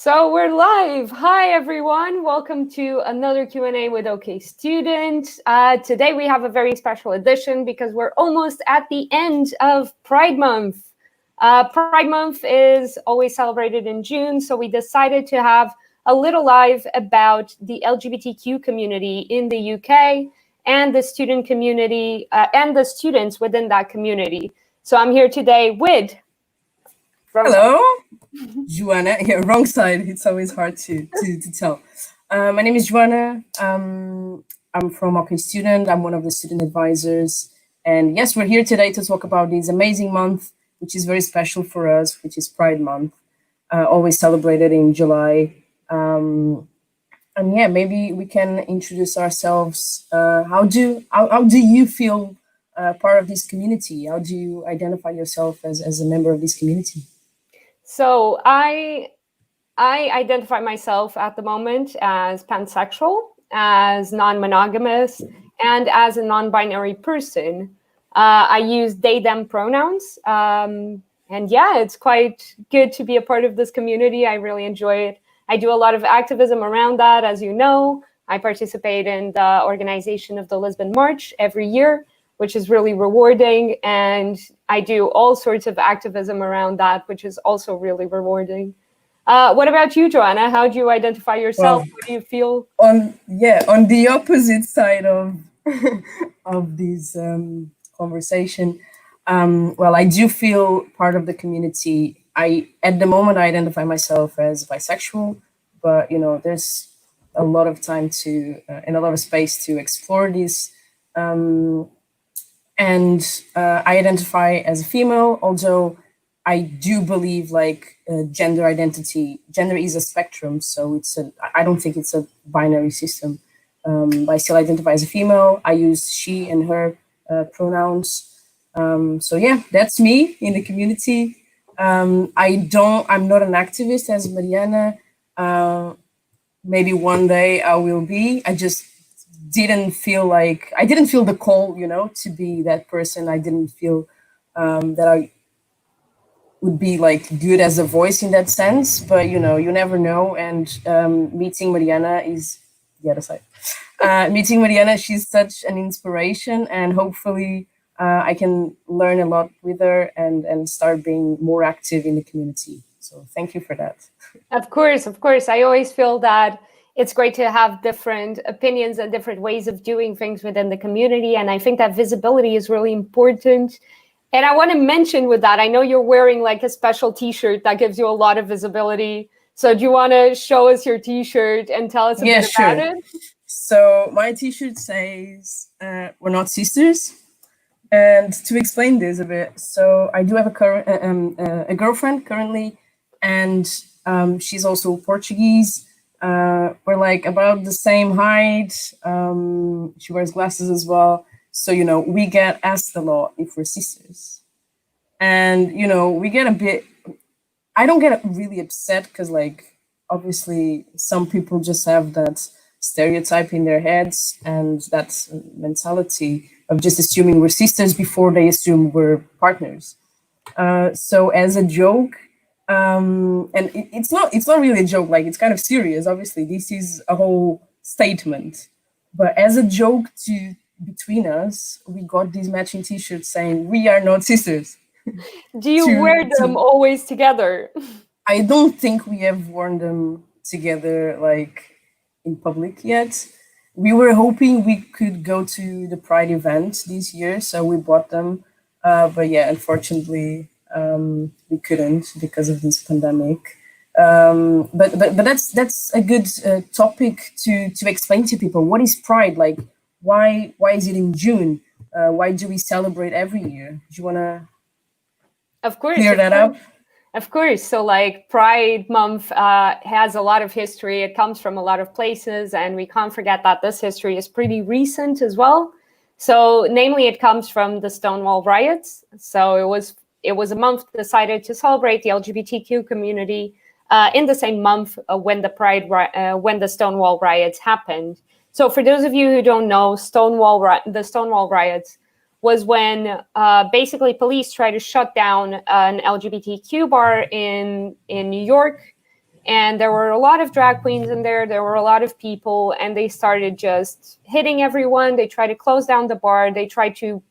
So we're live. Hi, everyone. Welcome to another Q&A with OK Student. Today we have a very special edition because we're almost at the end of Pride Month. Pride Month is always celebrated in June, so we decided to have a little live about the LGBTQ community in the UK and the student community and the students within that community. So I'm here today with... Hello, Joana. Yeah, wrong side. It's always hard to tell. My name is Joana. I'm from OK Student. I'm one of the student advisors. And yes, we're here today to talk about this amazing month, which is very special for us, which is Pride Month, always celebrated in July. And yeah, maybe we can introduce ourselves. How do you feel part of this community? How do you identify yourself as a member of this community? So I identify myself at the moment as pansexual, as non-monogamous, and as a non-binary person. I use they, them pronouns. And yeah, it's quite good to be a part of this community. I really enjoy it. I do a lot of activism around that, as you know. I participate in the organization of the Lisbon March every year, which is really rewarding. And I do all sorts of activism around that, which is also really rewarding. What about you, Joanna? How do you identify yourself? Well, What do you feel? On the opposite side of of this conversation, well, I do feel part of the community. At the moment, I identify myself as bisexual, but there's a lot of time to and a lot of space to explore this. And I identify as a female, although I do believe gender identity. Gender is a spectrum, so I don't think it's a binary system. But I still identify as a female. I use she and her pronouns. So yeah, that's me in the community. I'm not an activist as Mariana. Maybe one day I will be. I just didn't feel the call, to be that person. I didn't feel that I would be good as a voice in that sense, but you never know. And meeting Mariana is the other side. Meeting Mariana, she's such an inspiration, and hopefully I can learn a lot with her and start being more active in the community. So thank you for that. Of course. I always feel that it's great to have different opinions and different ways of doing things within the community. And I think that visibility is really important. And I want to mention with that, I know you're wearing a special t-shirt that gives you a lot of visibility. So do you want to show us your t-shirt and tell us a bit about it? So my t-shirt says, we're not sisters. And to explain this a bit, so I do have a girlfriend currently, and she's also Portuguese. We're about the same height. She wears glasses as well. So, we get asked a lot if we're sisters. And, we get a bit, I don't get really upset because obviously some people just have that stereotype in their heads and that mentality of just assuming we're sisters before they assume we're partners. So as a joke, and it's not really a joke, it's kind of serious. Obviously, this is a whole statement, but as a joke between us, we got these matching t-shirts saying we are not sisters. Do you wear them always together? I don't think we have worn them together in public yet. We were hoping we could go to the Pride event this year, so we bought them. But yeah, unfortunately, we couldn't because of this pandemic. But that's a good topic to explain to people. What is Pride? Why is it in June? Why do we celebrate every year? Do you want to clear that up? Of course. So Pride Month has a lot of history. It comes from a lot of places, and we can't forget that this history is pretty recent as well. So namely, it comes from the Stonewall riots. So it was a month decided to celebrate the LGBTQ community in the same month when the Stonewall riots happened. So for those of you who don't know, the Stonewall riots was when basically police tried to shut down an LGBTQ bar in New York. And there were a lot of drag queens in there. There were a lot of people, and they started just hitting everyone. They tried to close down the bar. They tried to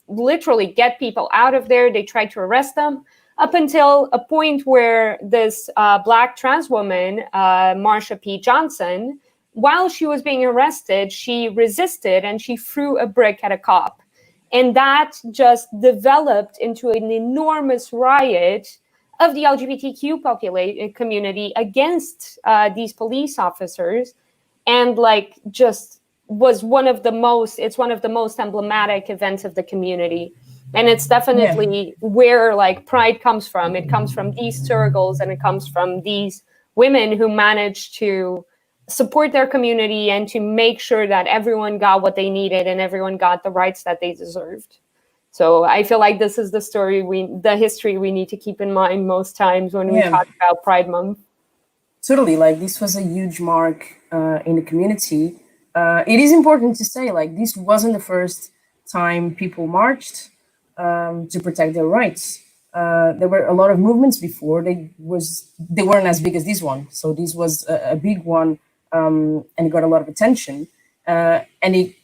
literally get people out of there. They tried to arrest them, up until a point where this Black trans woman, Marsha P. Johnson, while she was being arrested, she resisted and she threw a brick at a cop. And that just developed into an enormous riot of the LGBTQ community against these police officers. And like, just was one of the most emblematic events of the community. And it's definitely where like pride comes from. It comes from these circles, and it comes from these women who managed to support their community and to make sure that everyone got what they needed and everyone got the rights that they deserved. So I feel like this is the history we need to keep in mind most times when we talk about Pride Month. Totally, like this was a huge mark in the community. It is important to say, like, this wasn't the first time people marched to protect their rights. There were a lot of movements before. They weren't as big as this one. So this was a big one, and it got a lot of attention. And it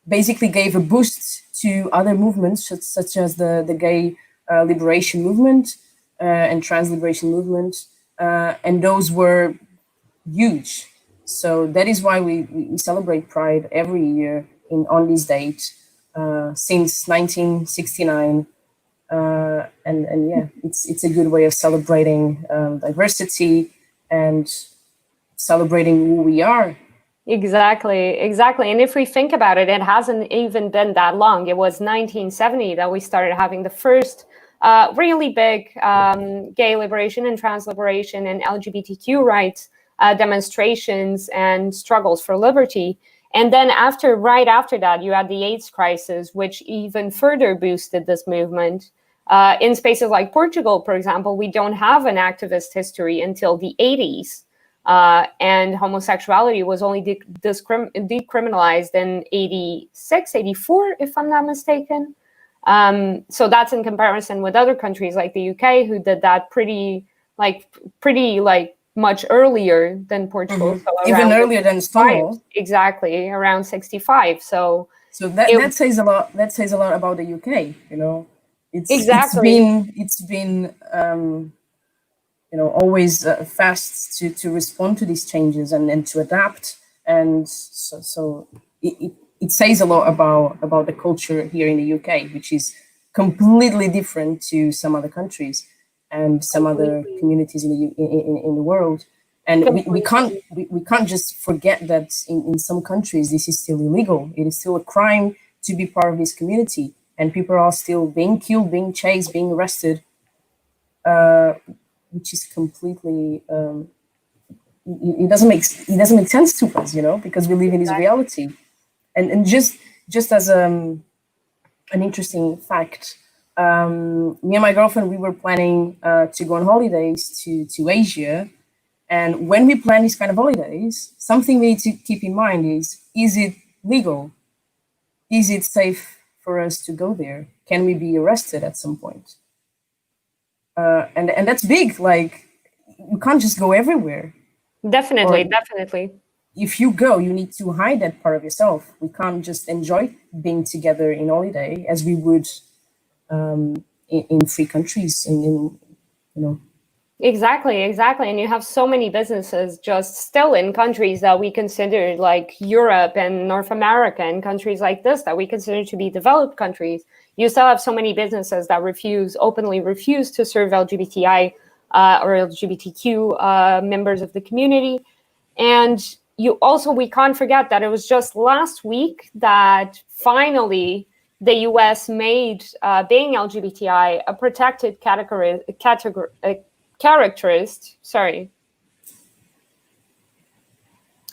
basically gave a boost to other movements, such as the gay liberation movement and trans liberation movement. And those were huge. So that is why we celebrate Pride every year on this date since 1969. And yeah, it's a good way of celebrating diversity and celebrating who we are. Exactly. And if we think about it, it hasn't even been that long. It was 1970 that we started having the first really big gay liberation and trans liberation and LGBTQ rights demonstrations and struggles for liberty. And then right after that, you had the AIDS crisis, which even further boosted this movement. In spaces like Portugal, for example, we don't have an activist history until the 80s. And homosexuality was only decriminalized in 86, 84, if I'm not mistaken. So that's in comparison with other countries like the UK, who did that pretty much earlier than Portugal. Mm-hmm. So even earlier than Stonewall. Exactly, around 65. So that says a lot. That says a lot about the UK. You know, it's been always fast to respond to these changes and to adapt. And so it says a lot about the culture here in the UK, which is completely different to some other countries and some other communities in the world. And we can't just forget that in some countries this is still illegal. It is still a crime to be part of this community, and people are still being killed, being chased, being arrested, which is completely it doesn't make sense to us, because we live in this reality. And just as an interesting fact, me and my girlfriend, we were planning to go on holidays to Asia. And when we plan these kind of holidays, something we need to keep in mind is it legal? Is it safe for us to go there? Can we be arrested at some point? And that's big. Like, you can't just go everywhere. Definitely. If you go, you need to hide that part of yourself. We can't just enjoy being together in holiday as we would in free countries. Exactly. And you have so many businesses just still in countries that we consider like Europe and North America, and countries like this that we consider to be developed countries. You still have so many businesses that openly refuse to serve LGBTI or LGBTQ members of the community. And we can't forget that it was just last week that finally the US made being LGBTI a protected characteristic. Sorry.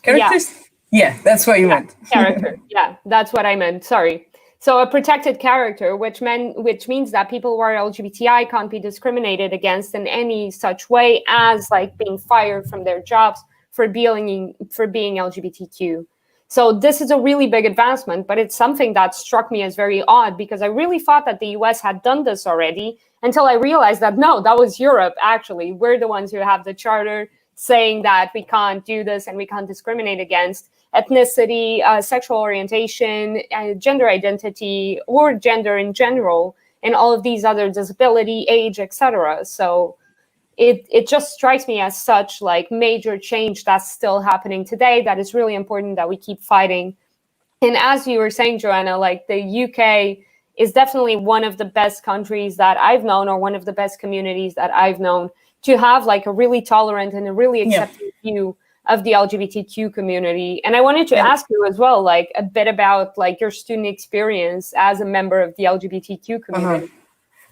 Characteristic? Yeah, that's what you meant. Character. Yeah, that's what I meant. Sorry. So a protected character, which means that people who are LGBTI can't be discriminated against in any such way as like being fired from their jobs for being LGBTQ. So this is a really big advancement, but it's something that struck me as very odd, because I really thought that the US had done this already, until I realized that no, that was Europe. Actually, we're the ones who have the charter saying that we can't do this and we can't discriminate against ethnicity, sexual orientation, gender identity, or gender in general, and all of these other disability, age, etc. So it just strikes me as such like major change that's still happening today, that is really important that we keep fighting. And as you were saying, Joanna, like the UK is definitely one of the best countries that I've known, or one of the best communities that I've known, to have like a really tolerant and a really accepting view of the LGBTQ community. And I wanted to ask you as well, like a bit about like your student experience as a member of the LGBTQ community.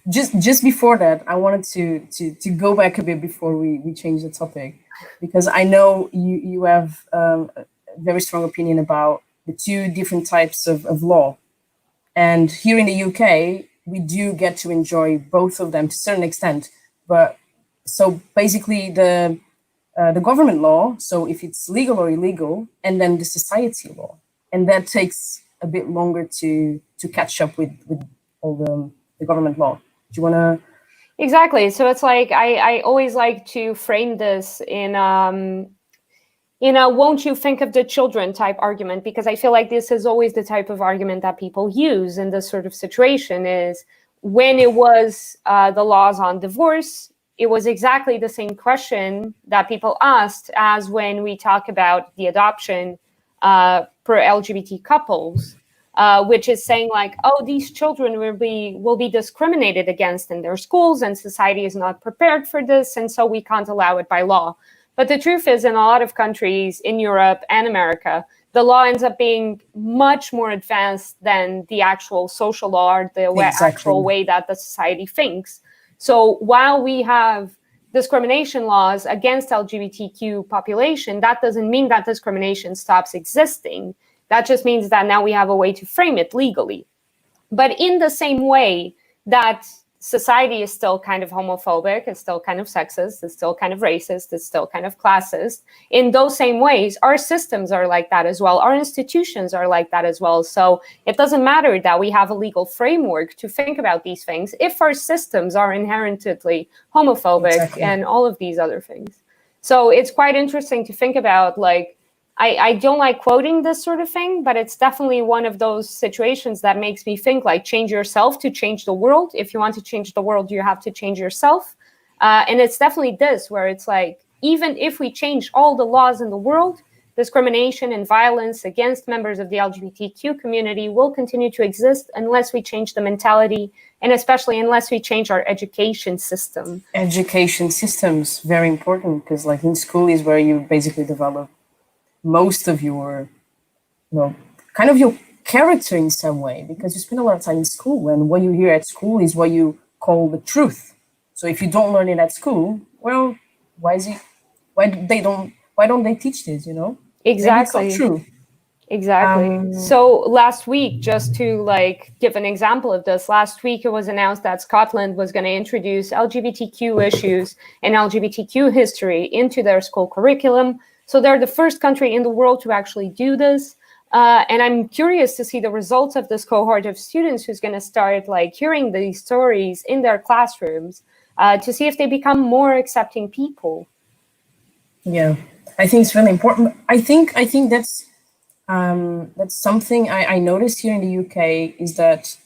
Just before that, I wanted to go back a bit before we change the topic, because I know you have a very strong opinion about the two different types of law. And here in the UK, we do get to enjoy both of them to a certain extent. But so basically the government law, so if it's legal or illegal, and then the society law. And that takes a bit longer to catch up with all the government law. Do you want to? Exactly. So it's like I always like to frame this in won't you think of the children type argument, because I feel like this is always the type of argument that people use in this sort of situation. Is when it was the laws on divorce, it was exactly the same question that people asked as when we talk about the adoption for LGBT couples. Which is saying like, oh, these children will be discriminated against in their schools, and society is not prepared for this, and so we can't allow it by law. But the truth is, in a lot of countries in Europe and America, the law ends up being much more advanced than the actual social law, or the actual way that the society thinks. So while we have discrimination laws against LGBTQ population, that doesn't mean that discrimination stops existing. That just means that now we have a way to frame it legally. But in the same way that society is still kind of homophobic, it's still kind of sexist, it's still kind of racist, it's still kind of classist, in those same ways, our systems are like that as well. Our institutions are like that as well. So it doesn't matter that we have a legal framework to think about these things if our systems are inherently homophobic and all of these other things. So it's quite interesting to think about, like, I don't like quoting this sort of thing, but it's definitely one of those situations that makes me think, like, change yourself to change the world. If you want to change the world, you have to change yourself. And it's definitely this, where it's like, even if we change all the laws in the world, discrimination and violence against members of the LGBTQ community will continue to exist unless we change the mentality, and especially unless we change our education system. Education systems, very important, because like in school is where you basically develop most of your, kind of your character in some way, because you spend a lot of time in school, and what you hear at school is what you call the truth. So if you don't learn it at school, well, why don't they teach this, Exactly. Maybe it's not true. Exactly. So last week, just to like give an example of this, last week it was announced that Scotland was going to introduce LGBTQ issues and LGBTQ history into their school curriculum. So they're the first country in the world to actually do this. And I'm curious to see the results of this cohort of students who's going to start like hearing these stories in their classrooms to see if they become more accepting people. Yeah, I think it's really important. I think that's something I noticed here in the UK is that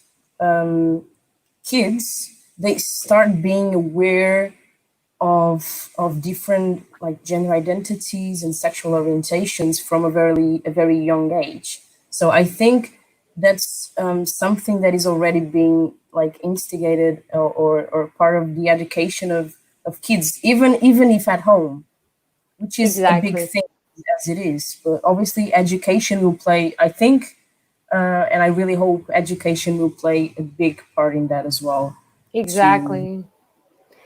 kids, they start being aware of different like gender identities and sexual orientations from a very young age. So I think that's something that is already being like instigated or part of the education of kids, even if at home, which is a big thing as it is. But obviously education will play, I think, and I really hope education will play a big part in that as well.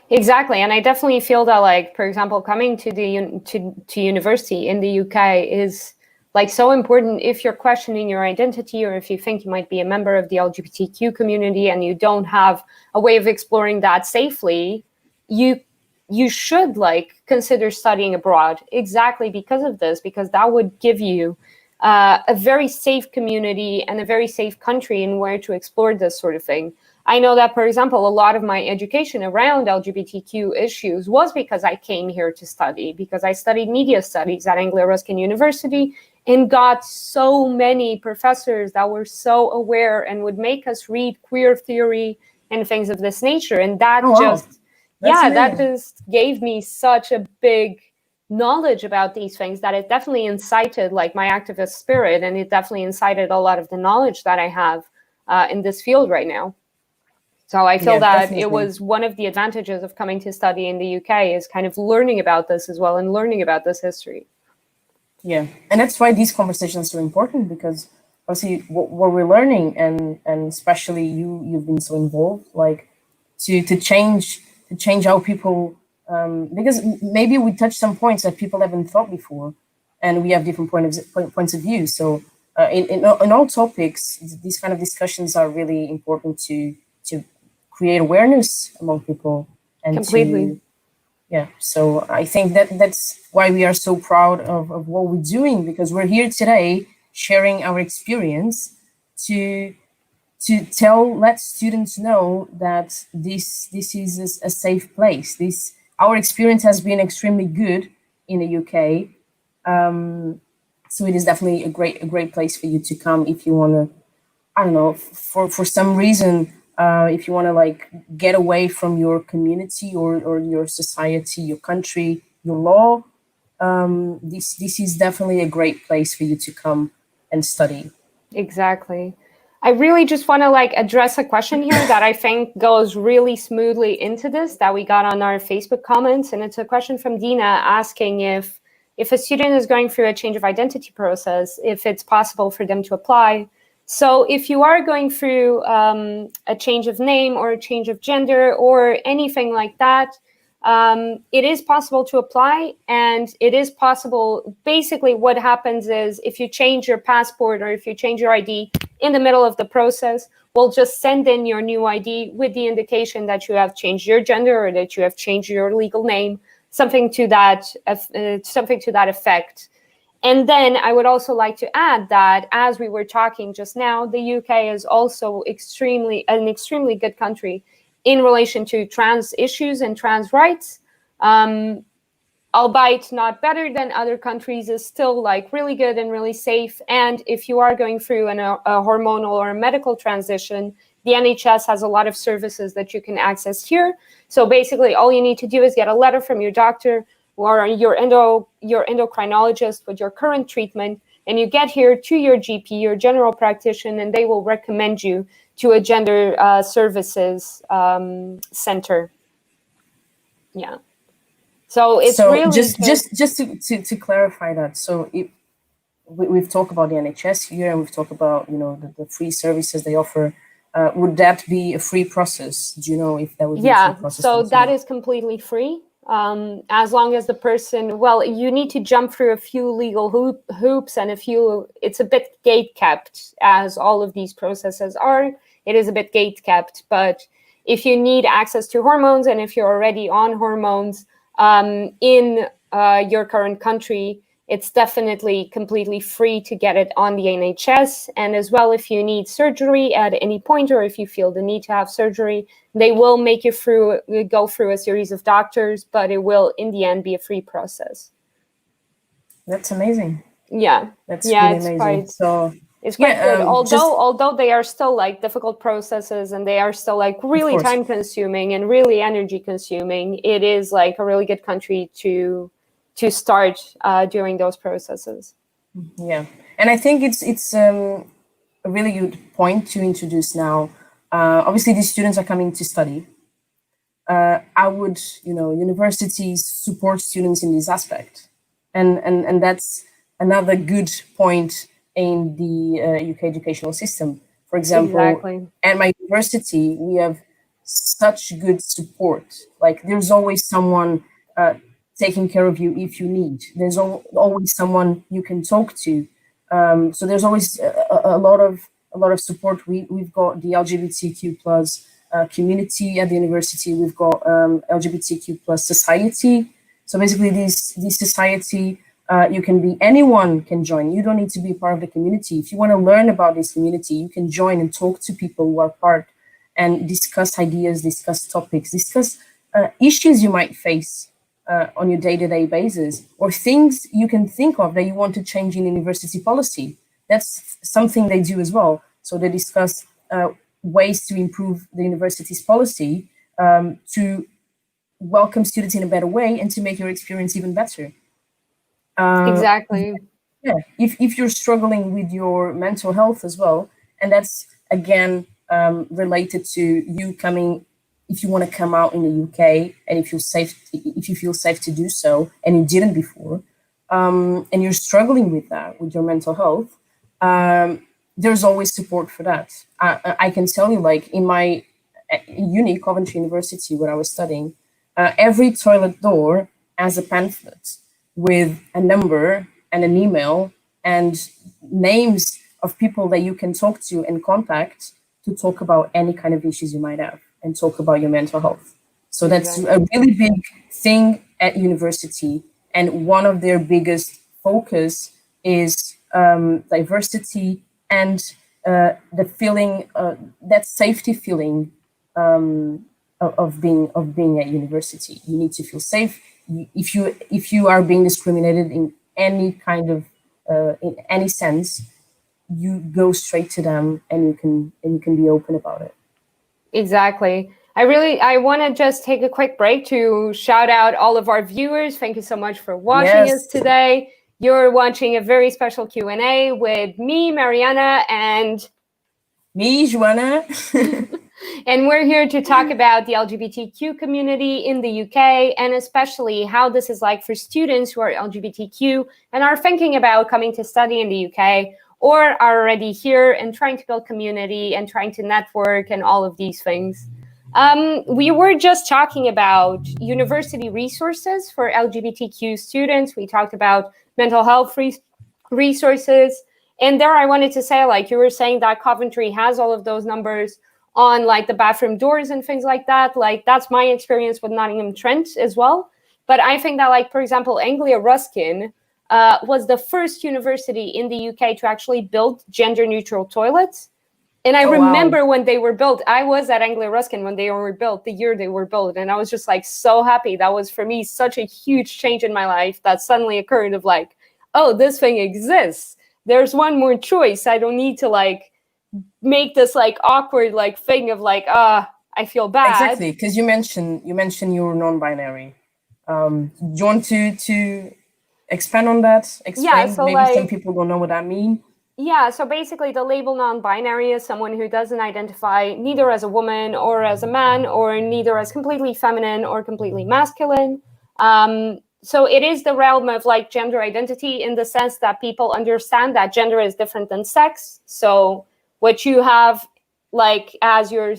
Exactly, and I definitely feel that, like, for example, coming to the to university in the UK is like so important if you're questioning your identity, or if you think you might be a member of the LGBTQ community and you don't have a way of exploring that safely. You should like consider studying abroad, exactly because of this, because that would give you a very safe community and a very safe country in where to explore this sort of thing. I know that, for example, a lot of my education around LGBTQ issues was because I came here to study, because I studied media studies at Anglia Ruskin University and got so many professors that were so aware and would make us read queer theory and things of this nature. And that that just gave me such a big knowledge about these things that it definitely incited like my activist spirit, and it definitely incited a lot of the knowledge that I have in this field right now. So I feel that definitely. It was one of the advantages of coming to study in the UK is kind of learning about this as well and learning about this history. Yeah, and that's why these conversations are important, because obviously what we're learning, and especially you've been so involved, like to change how people, because maybe we touch some points that people haven't thought before, and we have different points of view. So in all topics, these kind of discussions are really important to create awareness among people, and completely. So I think that's why we are so proud of what we're doing, because we're here today sharing our experience to let students know that this is a safe place. Our experience has been extremely good in the UK, so it is definitely a great place for you to come if you want to, I don't know, for some reason, if you want to like get away from your community or your society, your country, your law, this is definitely a great place for you to come and study. Exactly. I really just want to like address a question here that I think goes really smoothly into this that we got on our Facebook comments. And it's a question from Dina asking if a student is going through a change of identity process, if it's possible for them to apply. So if you are going through a change of name or a change of gender or anything like that, it is possible to apply, and it is possible. Basically, what happens is if you change your passport or if you change your ID in the middle of the process, we'll just send in your new ID with the indication that you have changed your gender or that you have changed your legal name, something to that effect. And then I would also like to add that, as we were talking just now, the UK is also an extremely good country in relation to trans issues and trans rights, albeit not better than other countries, is still like really good and really safe. And if you are going through a hormonal or a medical transition, the NHS has a lot of services that you can access here. So basically, all you need to do is get a letter from your doctor or your endocrinologist with your current treatment, and you get here to your GP, your general practitioner, and they will recommend you to a gender services center. Yeah. So it's really just to clarify that. So we've talked about the NHS here, and we've talked about the free services they offer. Would that be a free process? Do you know if that would be a free process? So that is completely free. As long as the person, well, you need to jump through a few legal hoops and it's a bit gate kept, as all of these processes are. It is a bit gate kept, but if you need access to hormones and if you're already on hormones in your current country, it's definitely completely free to get it on the NHS. And as well, if you need surgery at any point, or if you feel the need to have surgery, they will make you go through a series of doctors, but it will, in the end, be a free process. That's amazing. Yeah. That's really amazing. It's quite good. Although they are still like difficult processes and they are still like really time consuming and really energy consuming, it is like a really good country to start during those processes. Yeah, and I think it's a really good point to introduce now. Obviously, these students are coming to study. Universities support students in this aspect, and that's another good point in the UK educational system. For example, At my university, we have such good support. Like, there's always someone taking care of you if you need. There's always someone you can talk to. So there's always a lot of support. We've got the LGBTQ plus community at the university. We've got LGBTQ plus society. So basically, this society, anyone can join. You don't need to be part of the community. If you want to learn about this community, you can join and talk to people who are part. and discuss ideas, discuss topics, discuss issues you might face on your day-to-day basis, or things you can think of that you want to change in university policy. That's something they do as well. So they discuss ways to improve the university's policy, to welcome students in a better way and to make your experience even better. Exactly. Yeah, if you're struggling with your mental health as well, and that's again related to you coming, if you want to come out in the UK and if you feel safe to do so, and you didn't before, and you're struggling with that, with your mental health, there's always support for that. I can tell you, like in my uni, Coventry University, where I was studying, every toilet door has a pamphlet with a number and an email and names of people that you can talk to and contact to talk about any kind of issues you might have and talk about your mental health. So that's a really big thing at university. And one of their biggest focus is diversity and the feeling, that safety feeling of being at university. You need to feel safe. If you are being discriminated in any kind of in any sense, you go straight to them and you can be open about it. Exactly. I want to just take a quick break to shout out all of our viewers. Thank you so much for watching us today. You're watching a very special Q&A with me, Mariana, and me, Joana. And we're here to talk about the LGBTQ community in the UK, and especially how this is like for students who are LGBTQ and are thinking about coming to study in the UK, or are already here and trying to build community and trying to network and all of these things. We were just talking about university resources for LGBTQ students. We talked about mental health resources. And there I wanted to say, like you were saying, that Coventry has all of those numbers on like the bathroom doors and things like that. Like that's my experience with Nottingham Trent as well. But I think that, like, for example, Anglia Ruskin was the first university in the UK to actually build gender neutral toilets. And I remember when they were built, I was at Anglia Ruskin when they were built, the year they were built. And I was just like so happy. That was for me such a huge change in my life that suddenly occurred of like, oh, this thing exists. There's one more choice. I don't need to like make this like awkward like thing of like, I feel bad. Exactly, because you mentioned you're non-binary. Do you want to expand on that? Explain? Yeah, so maybe like, some people don't know what that means. Yeah, so basically the label non-binary is someone who doesn't identify neither as a woman or as a man, or neither as completely feminine or completely masculine. So it is the realm of like gender identity in the sense that people understand that gender is different than sex. So what you have like as your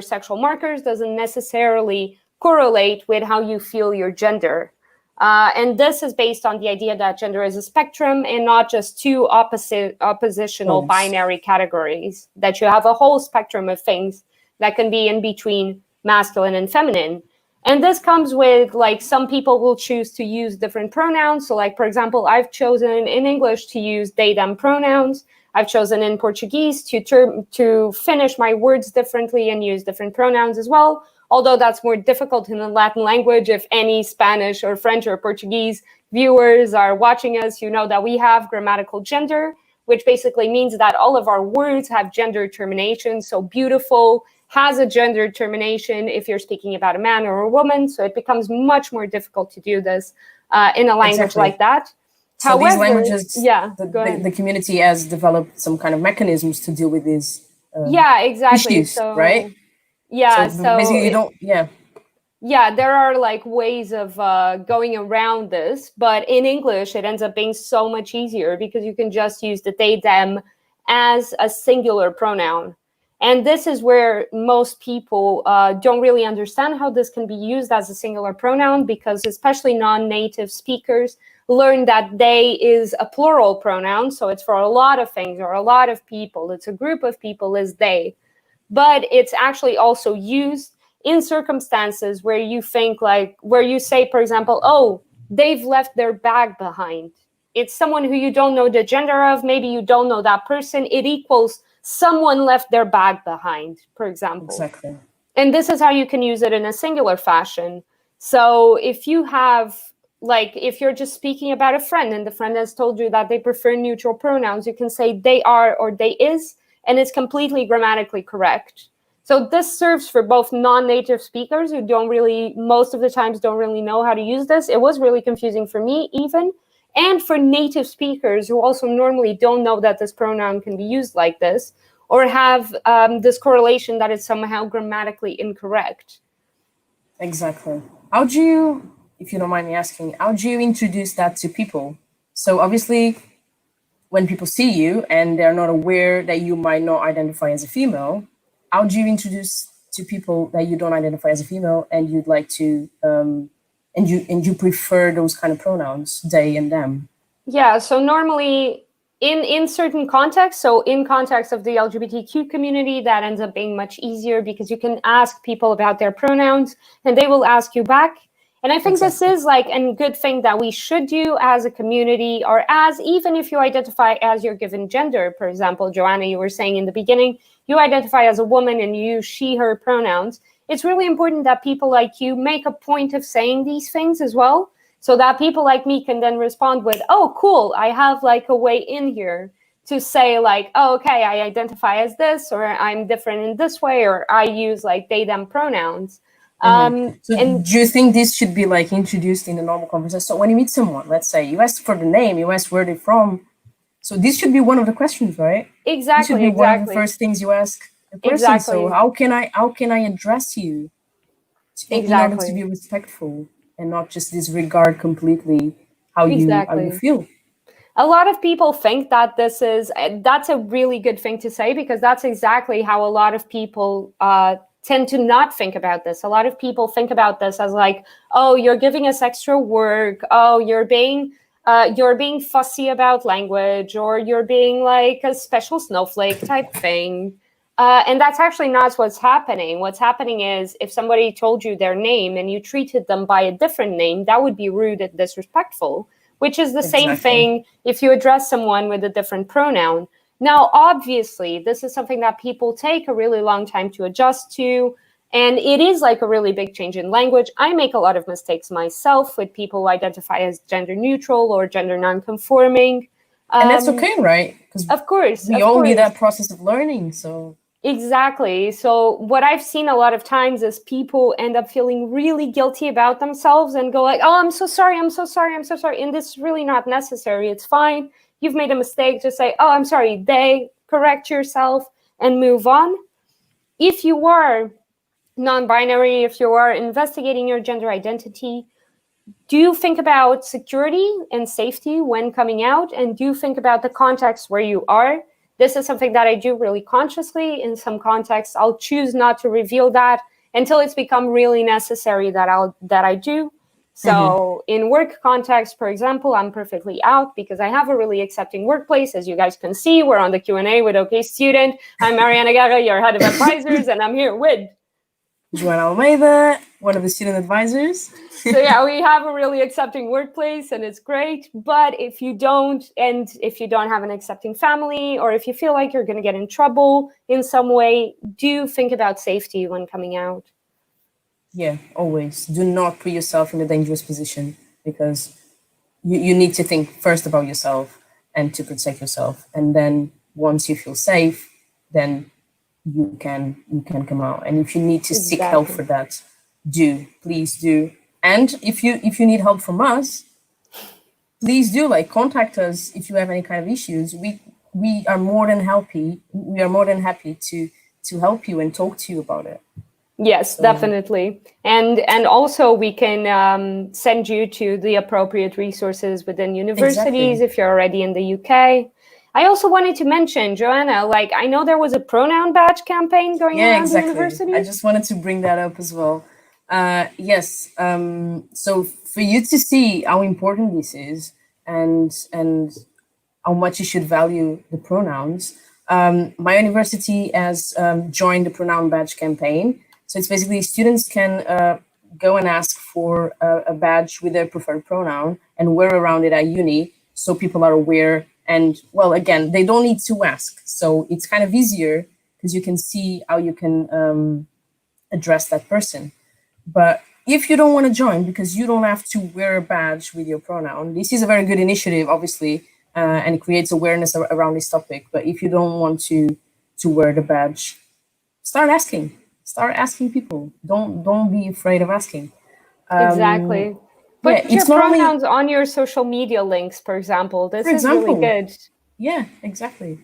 sexual markers doesn't necessarily correlate with how you feel your gender. And this is based on the idea that gender is a spectrum and not just two oppositional binary categories, that you have a whole spectrum of things that can be in between masculine and feminine. And this comes with like some people will choose to use different pronouns. So like, for example, I've chosen in English to use they, them pronouns. I've chosen in Portuguese to finish my words differently and use different pronouns as well. Although that's more difficult in the Latin language. If any Spanish or French or Portuguese viewers are watching us, you know that we have grammatical gender, which basically means that all of our words have gender termination. So beautiful has a gender termination if you're speaking about a man or a woman. So it becomes much more difficult to do this in a language like that. So however, these languages, the community has developed some kind of mechanisms to deal with these issues, so, right? Yeah, so basically you don't, Yeah, there are like ways of going around this, but in English, it ends up being so much easier because you can just use the they, them as a singular pronoun. And this is where most people don't really understand how this can be used as a singular pronoun, because especially non-native speakers learn that they is a plural pronoun. So it's for a lot of things or a lot of people. It's a group of people is they. But it's actually also used in circumstances where you think like, where you say, for example, oh, they've left their bag behind. It's someone who you don't know the gender of. Maybe you don't know that person. It equals someone left their bag behind, for example. Exactly. And this is how you can use it in a singular fashion. So if you have, like, if you're just speaking about a friend and the friend has told you that they prefer neutral pronouns, you can say they are or they is, and it's completely grammatically correct. So this serves for both non-native speakers who don't really, most of the times don't really know how to use this. It was really confusing for me even. And for native speakers who also normally don't know that this pronoun can be used like this, or have this correlation that it's somehow grammatically incorrect. Exactly. How do you, if you don't mind me asking, how do you introduce that to people? So obviously, when people see you and they're not aware that you might not identify as a female, how do you introduce to people that you don't identify as a female and you'd like to, and you prefer those kind of pronouns, they and them? Yeah, so normally in certain contexts, so in context of the LGBTQ community, that ends up being much easier because you can ask people about their pronouns and they will ask you back. And I think this is like a good thing that we should do as a community, or as, even if you identify as your given gender. For example, Joanna, you were saying in the beginning, you identify as a woman and you use she, her pronouns. It's really important that people like you make a point of saying these things as well, so that people like me can then respond with, oh, cool, I have like a way in here to say like, oh, okay, I identify as this, or I'm different in this way, or I use like they, them pronouns. So do you think this should be like introduced in the normal conversation? So when you meet someone, let's say you ask for the name, you ask where they're from. So this should be one of the questions, right? Exactly. This should be one of the first things you ask a person. Exactly. So how can I address you in order to be respectful and not just disregard completely how you feel? A lot of people think that that's a really good thing to say, because that's exactly how a lot of people tend to not think about this. A lot of people think about this as like, oh, you're giving us extra work. Oh, you're being fussy about language, or you're being like a special snowflake type thing. And that's actually not what's happening. What's happening is, if somebody told you their name and you treated them by a different name, that would be rude and disrespectful, which is the same thing if you address someone with a different pronoun. Now, obviously, this is something that people take a really long time to adjust to, and it is like a really big change in language. I make a lot of mistakes myself with people who identify as gender neutral or gender non-conforming. And that's okay, right? Because of course, we all need that process of learning, so... Exactly. So what I've seen a lot of times is people end up feeling really guilty about themselves and go like, oh, I'm so sorry, I'm so sorry, I'm so sorry. And this is really not necessary. It's fine. You've made a mistake. Just say, oh, I'm sorry. They, correct yourself and move on. If you are non-binary, if you are investigating your gender identity, do you think about security and safety when coming out? And do you think about the context where you are? This is something that I do really consciously. In some contexts, I'll choose not to reveal that until it's become really necessary that I do. So in work context, for example, I'm perfectly out because I have a really accepting workplace. As you guys can see, we're on the Q&A with OK Student. I'm Mariana Guerra, your head of advisors, and I'm here with Joana Almeida, one of the student advisors. So yeah, we have a really accepting workplace and it's great. But if you don't, and if you don't have an accepting family, or if you feel like you're going to get in trouble in some way, do think about safety when coming out. Yeah, always. Do not put yourself in a dangerous position, because you need to think first about yourself and to protect yourself. And then once you feel safe, then you can come out. And if you need to seek help for that, please do. And if you need help from us, please do, like, contact us if you have any kind of issues. We are more than happy. We are more than happy to help you and talk to you about it. Yes, definitely. And also we can send you to the appropriate resources within universities if you're already in the UK. I also wanted to mention, Joanna, like, I know there was a pronoun badge campaign going around the university. I just wanted to bring that up as well. Yes. So for you to see how important this is and how much you should value the pronouns, my university has joined the pronoun badge campaign. So it's basically students can go and ask for a badge with their preferred pronoun and wear around it at uni, so people are aware And well, again, they don't need to ask. So it's kind of easier because you can see how you can address that person. But if you don't want to join because you don't have to wear a badge with your pronoun, this is a very good initiative, obviously, and it creates awareness around this topic. But if you don't want to wear the badge, start asking. Start asking people. Don't be afraid of asking. Exactly. Yeah, Put your it's not only, pronouns on your social media links, for example. This for is really example, good. yeah, exactly.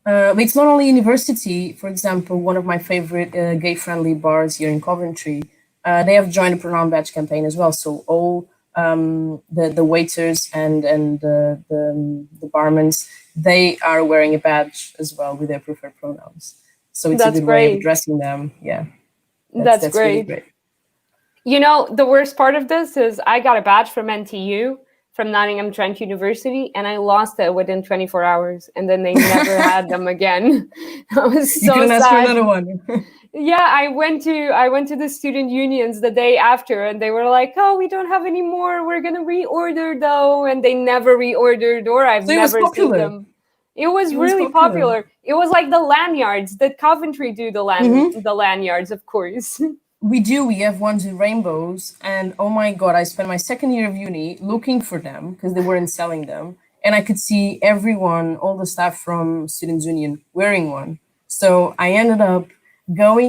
But it's not only university. For example, one of my favorite gay-friendly bars here in Coventry, they have joined the pronoun badge campaign as well. So all the waiters and the barmans, they are wearing a badge as well with their preferred pronouns. So it's a That's good way of great. addressing them. Yeah, That's that's really great. great. You know, the worst part of this is I got a badge from NTU, from Nottingham Trent University, and I lost it within 24 hours, and then they never had them again. I was You so couldn't ask for sad. another one. Yeah, I went to the student unions the day after, and they were like, "Oh, we don't have any more. We're gonna reorder though," and they never reordered, or I've So it was never seen popular. them. It was It was really popular. popular. It was like the lanyards. Did Coventry do the lanyards? Of course. We do. We have ones with rainbows, and oh my god, I spent my second year of uni looking for them because they weren't selling them, and I could see everyone, all the staff from Students' Union, wearing one. So I ended up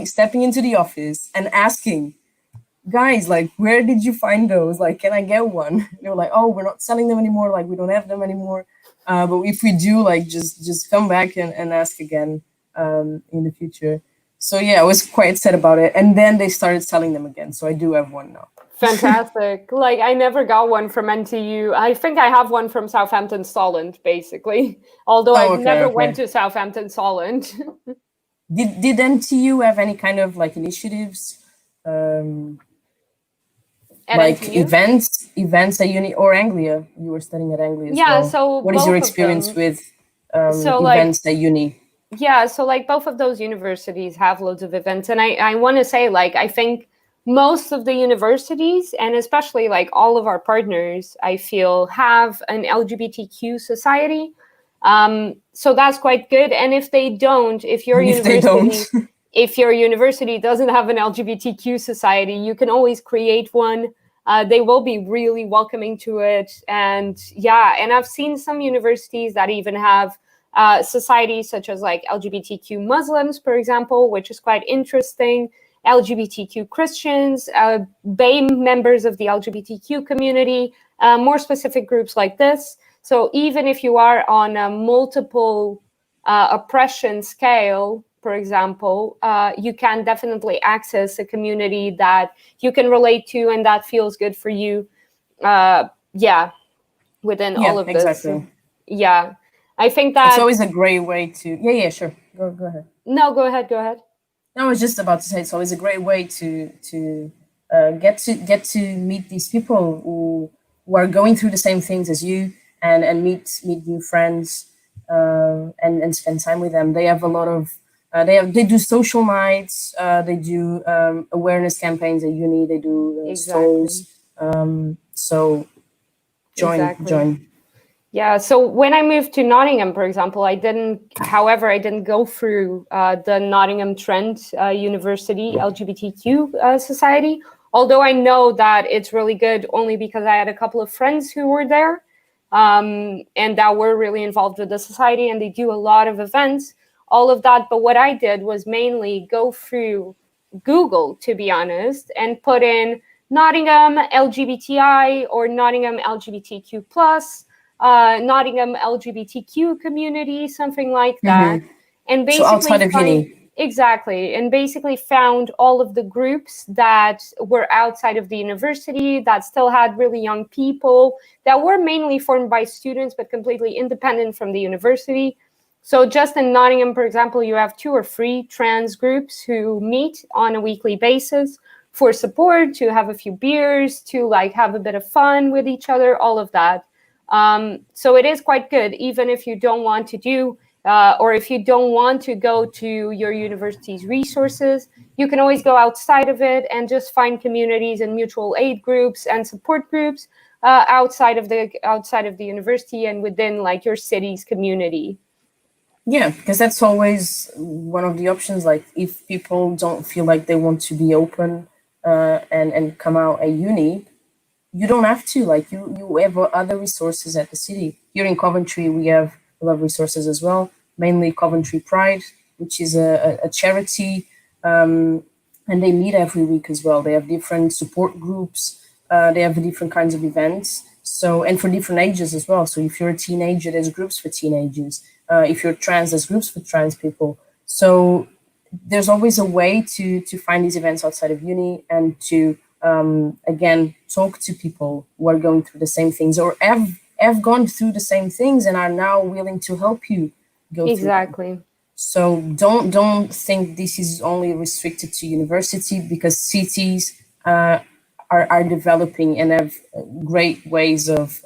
stepping into the office and asking, guys, like, where did you find those? Like, can I get one? They were like, oh, we're not selling them anymore. Like, we don't have them anymore. But if we do, like, just come back and ask again in the future. So yeah, I was quite sad about it. And then they started selling them again. So I do have one now. Fantastic. Like, I never got one from NTU. I think I have one from Southampton Solent, basically. Although I've never went to Southampton Solent. Did NTU have any kind of like initiatives? Like NTU? events at uni or Anglia? You were studying at Anglia as Yeah, well. so What is your experience with events at uni? Yeah, so like both of those universities have loads of events. And I want to say, like, I think most of the universities, and especially like all of our partners, I feel, have an LGBTQ society. So that's quite good. And if they don't, if your university doesn't have an LGBTQ society, you can always create one. They will be really welcoming to it. And yeah, and I've seen some universities that even have societies such as like LGBTQ Muslims, for example, which is quite interesting, LGBTQ Christians, BAE members of the LGBTQ community, more specific groups like this. So even if you are on a multiple oppression scale, for example, you can definitely access a community that you can relate to and that feels good for you. Within all of this. Exactly. Yeah. I think that it's always a great way to sure. Go ahead. No, go ahead. No, I was just about to say it's always a great way to get to meet these people who are going through the same things as you and meet new friends and spend time with them. They have a lot of they do social nights, they do awareness campaigns at uni, they do stalls. So join. Yeah, so when I moved to Nottingham, for example, I didn't go through the Nottingham Trent University LGBTQ society, although I know that it's really good only because I had a couple of friends who were there and that were really involved with the society, and they do a lot of events, all of that. But what I did was mainly go through Google, to be honest, and put in Nottingham LGBTI or Nottingham LGBTQ plus, Nottingham LGBTQ community, something like that. And basically, so outside of uni. Exactly. And basically found all of the groups that were outside of the university that still had really young people that were mainly formed by students, but completely independent from the university. So just in Nottingham, for example, you have 2 or 3 trans groups who meet on a weekly basis for support, to have a few beers, to like have a bit of fun with each other, all of that. So it is quite good, even if you don't want to do or if you don't want to go to your university's resources, you can always go outside of it and just find communities and mutual aid groups and support groups outside of the university and within like your city's community. Yeah, because that's always one of the options. Like if people don't feel like they want to be open and come out at uni, you don't have to. Like you have other resources at the city. Here in Coventry, we have a lot of resources as well. Mainly Coventry Pride, which is a charity, and they meet every week as well. They have different support groups. They have different kinds of events. So, and for different ages as well. So if you're a teenager, there's groups for teenagers. If you're trans, there's groups for trans people. So there's always a way to find these events outside of uni and to again talk to people who are going through the same things or have gone through the same things and are now willing to help you go exactly through them. So don't think this is only restricted to university, because cities are developing and have great ways of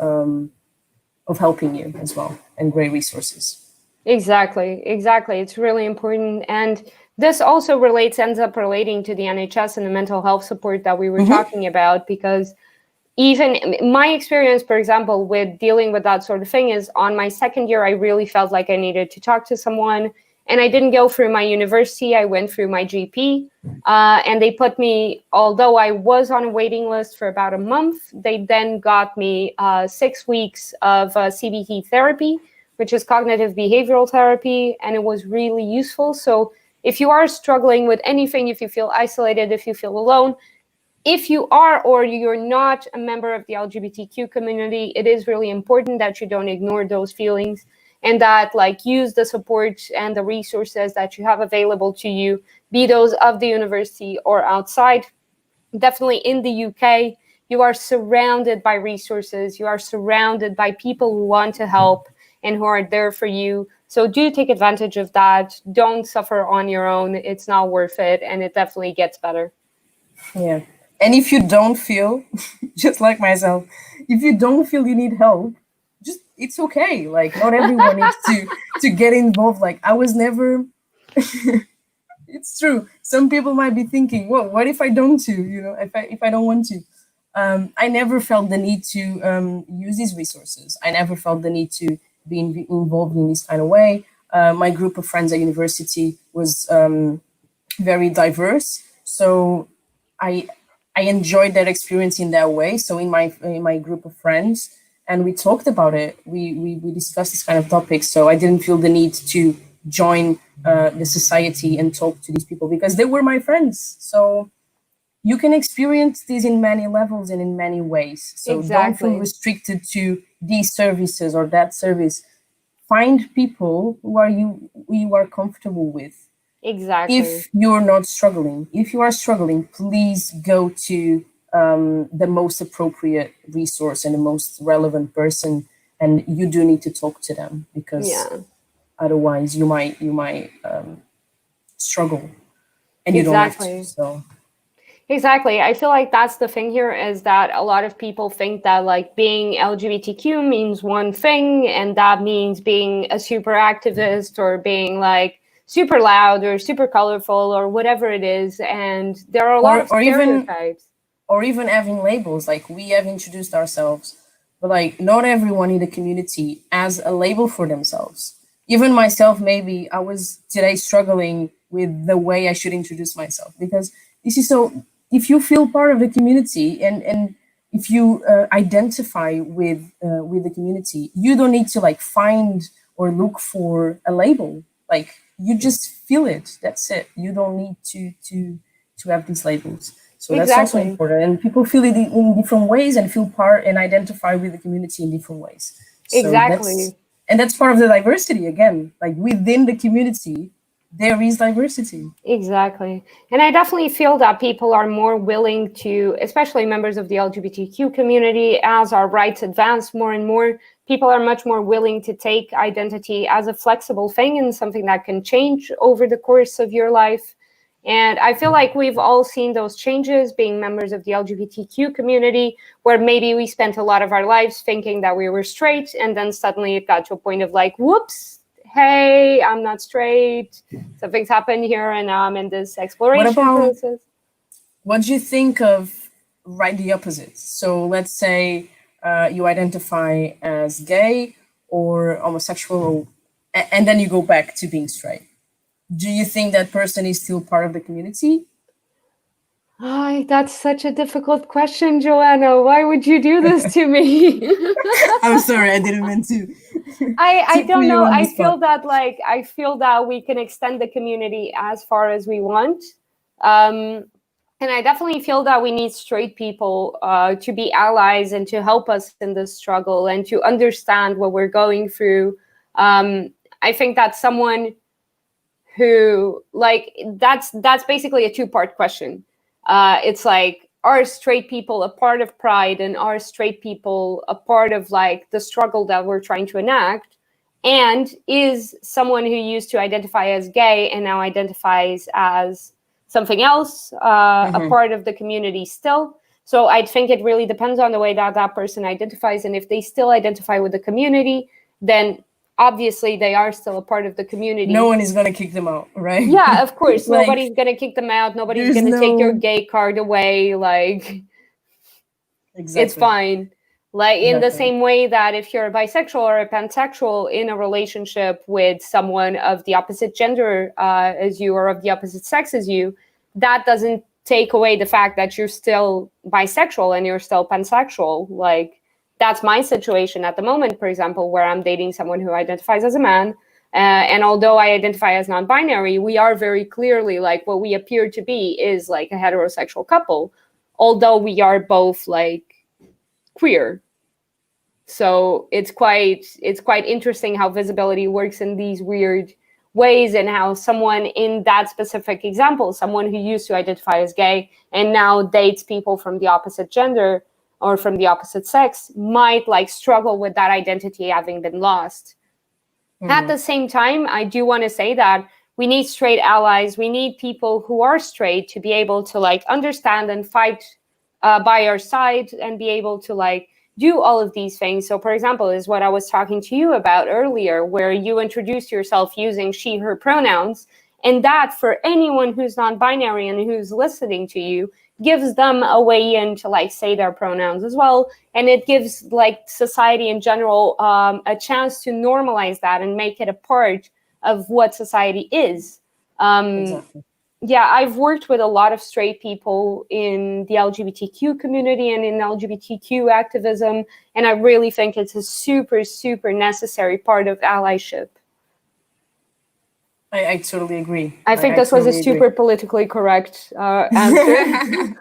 helping you as well, and great resources. Exactly. It's really important. And this also ends up relating to the NHS and the mental health support that we were talking about, because even my experience, for example, with dealing with that sort of thing is on my second year, I really felt like I needed to talk to someone. And I didn't go through my university, I went through my GP. And they put me, although I was on a waiting list for about a month, they then got me 6 weeks of CBT therapy, which is cognitive behavioral therapy, and it was really useful. So if you are struggling with anything, if you feel isolated, if you feel alone, if you are or you're not a member of the LGBTQ community, it is really important that you don't ignore those feelings and that like use the support and the resources that you have available to you, be those of the university or outside. Definitely in the UK, you are surrounded by resources, you are surrounded by people who want to help and who are there for you. So do take advantage of that. Don't suffer on your own. It's not worth it, and it definitely gets better. Yeah. And if you don't feel, just like myself, if you don't feel you need help, just it's okay. Like not everyone needs to get involved. Like I was never it's true. Some people might be thinking, well, what if I don't to, if I don't want to? I never felt the need to use these resources. I never felt the need to be involved in this kind of way. My group of friends at university was very diverse, so I enjoyed that experience in that way. So in my group of friends, and we talked about it. We discussed this kind of topics. So I didn't feel the need to join the society and talk to these people because they were my friends. So you can experience this in many levels and in many ways. So don't feel restricted to these services or that service. Find people who you are comfortable with. Exactly. If you're not struggling, if you are struggling, please go to the most appropriate resource and the most relevant person, and you do need to talk to them because otherwise you might struggle, and you don't have to. So. Exactly. I feel like that's the thing here is that a lot of people think that like being LGBTQ means one thing, and that means being a super activist or being like super loud or super colorful or whatever it is. And there are a lot of stereotypes. Or even having labels, like we have introduced ourselves, but like not everyone in the community has a label for themselves. Even myself, maybe I was today struggling with the way I should introduce myself, because this is so, if you feel part of the community and if you identify with the community, you don't need to like find or look for a label. Like you just feel it. That's it. You don't need to have these labels. So that's also important. And people feel it in different ways and feel part and identify with the community in different ways. So that's part of the diversity again. Like within the community, there is diversity. Exactly. And I definitely feel that people are more willing to, especially members of the LGBTQ community, as our rights advance more and more, people are much more willing to take identity as a flexible thing and something that can change over the course of your life. And I feel like we've all seen those changes being members of the LGBTQ community, where maybe we spent a lot of our lives thinking that we were straight, and then suddenly it got to a point of like, whoops, hey, I'm not straight, something's happened here, and now I'm in this exploration process. What do you think of the opposite? So let's say you identify as gay or homosexual, and then you go back to being straight. Do you think that person is still part of the community? That's such a difficult question, Joanna. Why would you do this to me? I'm sorry, I didn't mean to. I put don't you know. on the I feel that we can extend the community as far as we want. And I definitely feel that we need straight people to be allies and to help us in this struggle and to understand what we're going through. I think that someone who that's basically a two-part question. It's like, are straight people a part of Pride, and are straight people a part of like the struggle that we're trying to enact? And is someone who used to identify as gay and now identifies as something else a part of the community still? So I think it really depends on the way that that person identifies. And if they still identify with the community, then obviously they are still a part of the community. No one is going to kick them out, right? Yeah, of course. Nobody's going to kick them out. Nobody's going to take your gay card away. Like, exactly. It's fine. Like, in the same way that if you're a bisexual or a pansexual in a relationship with someone of the opposite gender as you, or of the opposite sex as you, that doesn't take away the fact that you're still bisexual and you're still pansexual. Like, that's my situation at the moment, for example, where I'm dating someone who identifies as a man. And although I identify as non-binary, we are very clearly like what we appear to be is like a heterosexual couple, although we are both like queer. So it's quite interesting how visibility works in these weird ways, and how someone in that specific example, someone who used to identify as gay and now dates people from the opposite gender or from the opposite sex, might like struggle with that identity having been lost. At the same time, I do want to say that we need straight allies. We need people who are straight to be able to like understand and fight by our side and be able to like do all of these things. So, for example, is what I was talking to you about earlier, where you introduced yourself using she, her pronouns. And that for anyone who's non-binary and who's listening to you, gives them a way in to like say their pronouns as well. And it gives like society in general a chance to normalize that and make it a part of what society is. Exactly. Yeah, I've worked with a lot of straight people in the LGBTQ community and in LGBTQ activism. And I really think it's a super, super necessary part of allyship. I totally agree. I think this was a super politically correct answer.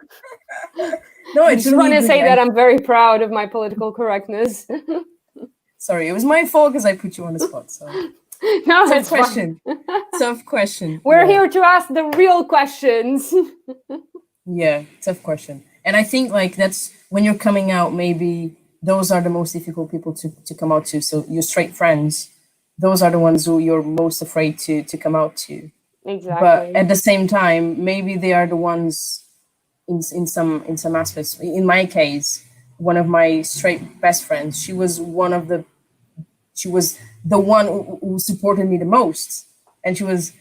No, I just want to say that I'm very proud of my political correctness. Sorry, it was my fault because I put you on the spot. So. No, tough question. Tough question. We're here to ask the real questions. Yeah, tough question. And I think like that's when you're coming out, maybe those are the most difficult people to come out to. So your straight friends, those are the ones who you're most afraid to come out to. Exactly. But at the same time, maybe they are the ones in some aspects. In my case, one of my straight best friends, she was the one who supported me the most, and she was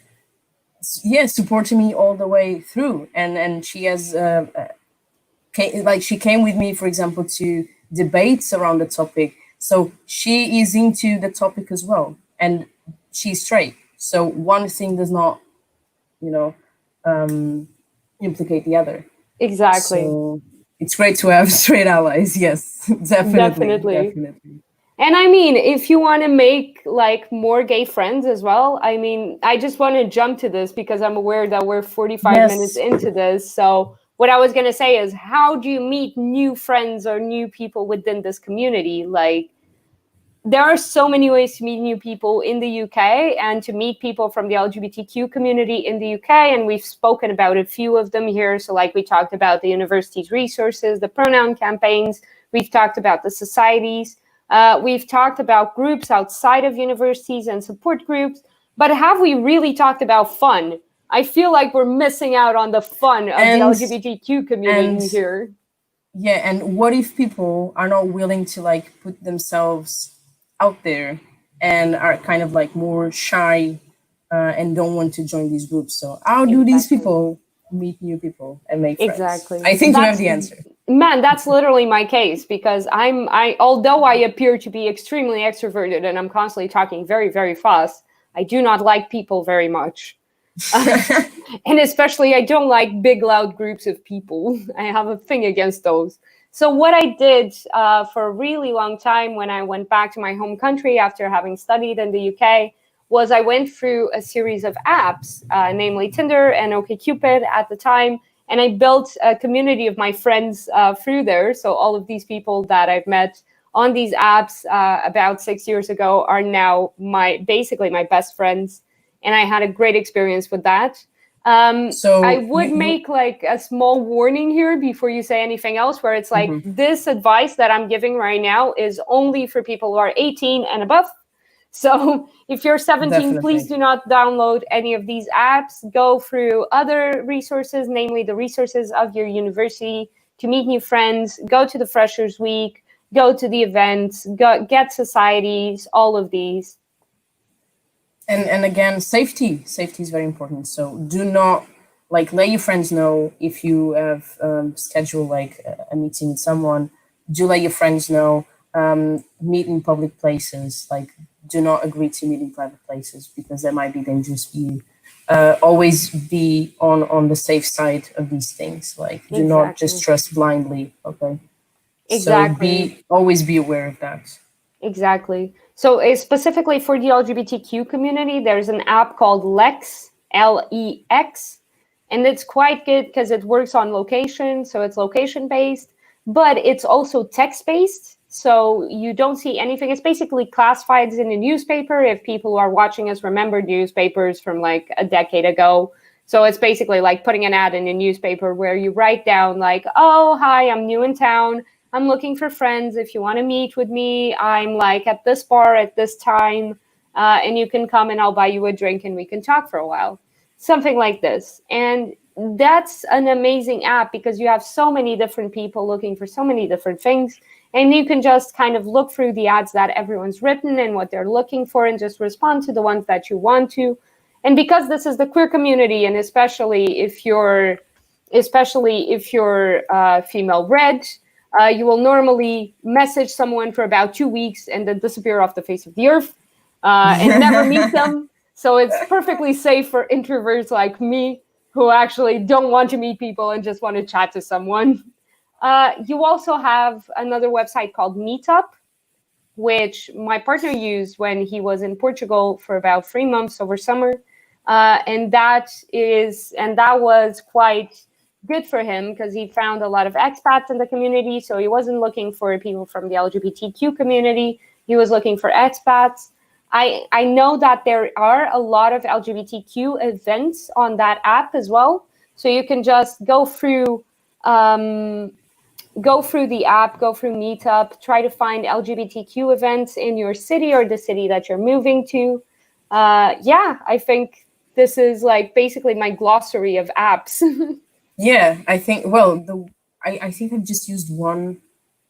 supporting me all the way through. And she has she came with me, for example, to debates around the topic. So she is into the topic as well, and she's straight. So one thing does not, implicate the other. Exactly. So it's great to have straight allies. Yes, definitely. And I mean, if you want to make like more gay friends as well, I mean, I just want to jump to this because I'm aware that we're 45 minutes into this. So what I was going to say is, how do you meet new friends or new people within this community? Like, there are so many ways to meet new people in the UK and to meet people from the LGBTQ community in the UK. And we've spoken about a few of them here. So like we talked about the university's resources, the pronoun campaigns. We've talked about the societies. We've talked about groups outside of universities and support groups. But have we really talked about fun? I feel like we're missing out on the fun of the LGBTQ community here. Yeah, and what if people are not willing to like put themselves out there and are kind of like more shy and don't want to join these groups. So how do these Exactly. people meet new people and make friends? Exactly. I think you have That's the answer. Man, that's literally my case because although I appear to be extremely extroverted and I'm constantly talking very, very fast, I do not like people very much. And especially, I don't like big, loud groups of people. I have a thing against those. So, what I did for a really long time when I went back to my home country after having studied in the UK was I went through a series of apps, namely Tinder and OkCupid at the time. And I built a community of my friends through there. So, all of these people that I've met on these apps about 6 years ago are now basically my best friends, and I had a great experience with that. I So would make like a small warning here before you say anything else, where it's like this advice that I'm giving right now is only for people who are 18 and above. So if you're 17, please definitely. do not download any of these apps. Go through other resources, namely the resources of your university to meet new friends. Go to the Freshers Week, go to the events, get societies, all of these. And again, safety is very important. So do not like let your friends know if you have scheduled like a meeting with someone. Do let your friends know. Meet in public places. Like do not agree to meet in private places because that might be dangerous for you. Always be on the safe side of these things. Like do not just Exactly. trust blindly. Okay. So Exactly. be always be aware of that. Exactly. So specifically for the LGBTQ community, there's an app called Lex, Lex, and it's quite good because it works on location, so it's location based, but it's also text based. So you don't see anything. It's basically classifieds in a newspaper. If people who are watching us remember newspapers from like a decade ago. So it's basically like putting an ad in a newspaper where you write down like, oh, hi, I'm new in town. I'm looking for friends. If you want to meet with me, I'm like at this bar at this time, and you can come and I'll buy you a drink and we can talk for a while. Something like this. And that's an amazing app because you have so many different people looking for so many different things. And you can just kind of look through the ads that everyone's written and what they're looking for and just respond to the ones that you want to. And because this is the queer community, and especially if you're female red, you will normally message someone for about 2 weeks and then disappear off the face of the earth and never meet them. So it's perfectly safe for introverts like me who actually don't want to meet people and just want to chat to someone. You also have another website called Meetup, which my partner used when he was in Portugal for about 3 months over summer. And that was quite good for him because he found a lot of expats in the community. So he wasn't looking for people from the LGBTQ community. He was looking for expats. I know that there are a lot of LGBTQ events on that app as well. So you can just go through the app, go through Meetup, try to find LGBTQ events in your city or the city that you're moving to. Yeah, I think this is like basically my glossary of apps. Yeah, I think. Well, I think I've just used one,